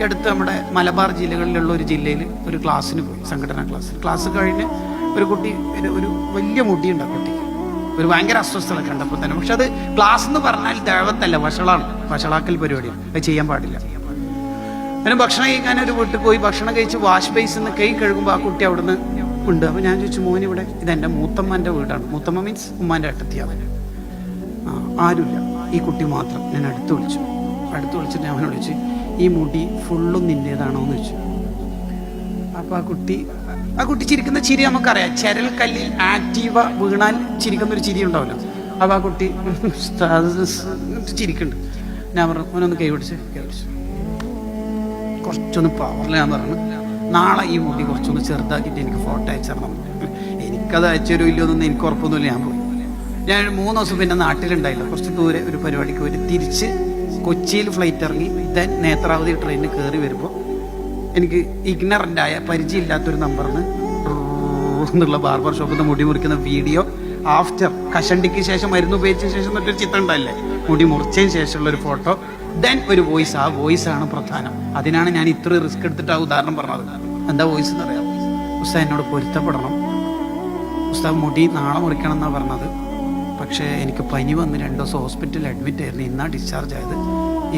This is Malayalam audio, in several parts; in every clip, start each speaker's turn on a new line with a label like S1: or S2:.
S1: ഈ അടുത്ത് നമ്മുടെ മലബാർ ജില്ലകളിലുള്ള ഒരു ജില്ലയിൽ ഒരു ക്ലാസ്സിന് പോയി, സംഘടനാ ക്ലാസ് കഴിഞ്ഞ് ഒരു കുട്ടി ഒരു വലിയ മുടിയുണ്ട് ആ കുട്ടിക്ക്, ഒരു ഭയങ്കര അസ്വസ്ഥത കണ്ടപ്പോൾ തന്നെ. പക്ഷെ അത് ക്ലാസ് എന്ന് പറഞ്ഞാൽ ദഴവത്തല്ല, വഷളാക്കൽ പരിപാടിയാണ്, അത് ചെയ്യാൻ പാടില്ല. പിന്നെ ഭക്ഷണം കഴിക്കാൻ ഒരു വീട്ടിൽ പോയി ഭക്ഷണം കഴിച്ച് വാഷ് ബേസിൽ നിന്ന് കൈ കഴുകുമ്പോൾ ആ കുട്ടി അവിടുന്ന് ഉണ്ട്. അപ്പോൾ ഞാൻ ചോദിച്ചു, മോനിവിടെ? ഇതെൻ്റെ മൂത്തമ്മൻ്റെ വീടാണ്. മൂത്തമ്മ മീൻസ് ഉമ്മാൻ്റെ ഏട്ടത്തിയാണ്. ആരുമില്ല, ഈ കുട്ടി മാത്രം. ഞാൻ അടുത്ത് വിളിച്ചിട്ട് ഞാൻ അവനോട് ചോദിച്ചു, ഈ മുടി ഫുള്ളും നിൻ്റേതാണോ എന്ന് ചോദിച്ചു. അപ്പോൾ ആ കുട്ടി ചിരിക്കുന്ന ചിരി നമുക്കറിയാം, ചരൽ കല്ലിൽ ആക്റ്റീവ വീണാൽ ചിരിക്കുന്നൊരു ചിരി ഉണ്ടാവില്ല. അപ്പോൾ ആ കുട്ടി ചിരിക്കുന്നുണ്ട്. ഞാൻ പറഞ്ഞു, അവനൊന്ന് കൈ പിടിച്ച് കുറച്ചൊന്ന് പവറിൽ. ഞാൻ പറഞ്ഞു, നാളെ ഈ മുടി കുറച്ചൊന്ന് ചെറുതാക്കിയിട്ട് എനിക്ക് ഫോട്ടോ അയച്ചിടണം. എനിക്കത് അയച്ചൊരു ഇല്ലയൊന്നും എനിക്ക് ഉറപ്പൊന്നുമില്ല. ഞാൻ പോയി. ഞാൻ 3 ദിവസം പിന്നെ നാട്ടിലുണ്ടായില്ല, കുറച്ച് ദൂരെ ഒരു പരിപാടിക്ക് പോയിട്ട് തിരിച്ച് കൊച്ചിയിൽ ഫ്ലൈറ്റ് ഇറങ്ങി ദെൻ നേത്രാവതി ട്രെയിനിൽ കയറി വരുമ്പോൾ എനിക്ക് ഇഗ്നറൻ്റായ പരിചയമില്ലാത്തൊരു നമ്പറിന് എന്നുള്ള ബാർബർ ഷോപ്പിൽ നിന്ന് മുടി മുറിക്കുന്ന വീഡിയോ ആഫ്റ്റർ കഷണ്ടിക്ക് ശേഷം മരുന്ന് ഉപയോഗിച്ച ശേഷം മറ്റൊരു ചിത്രം ഉണ്ടായില്ലേ, മുടി മുറിച്ചതിന് ശേഷമുള്ളൊരു ഫോട്ടോ, ദെൻ ഒരു വോയിസ്. ആ വോയിസാണ് പ്രധാനം. അതിനാണ് ഞാൻ ഇത്ര റിസ്ക് എടുത്തിട്ട് ആ ഉദാഹരണം പറഞ്ഞത്. എന്താ വോയിസ് എന്ന് അറിയാം? ഉസ്താദ് എന്നോട് പൊരുത്തപ്പെടണം, ഉസ്താദ് മുടി നാളെ മുറിക്കണം എന്നാണ് പറഞ്ഞത്. പക്ഷേ എനിക്ക് പനി വന്ന് 2 ദിവസം ഹോസ്പിറ്റലിൽ അഡ്മിറ്റ് ആയിരുന്നു. ഇന്നാ ഡിസ്ചാർജ് ആയത്.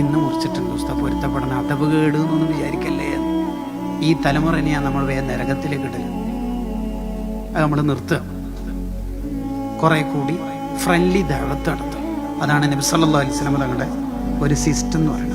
S1: ഇന്ന് മുറിച്ചിട്ടുണ്ട്. ഉസ്താദ് പൊരുത്തപ്പെടണം, അതവ് കേട് എന്നൊന്നും വിചാരിക്കല്ലേ. ഈ തലമുറനെയാണ് നമ്മൾ വേഗം നരകത്തിലേക്ക് ഇടല്. അത് നമ്മൾ നിർത്തുക, കുറെ കൂടി ഫ്രണ്ട്ലി ദഅവത്ത് നടത്തുക. അതാണ് നബി സല്ലല്ലാഹു അലൈഹി വസല്ലം തങ്ങളുടെ ഒരു സിസ്റ്റം എന്ന് പറയുന്നത്.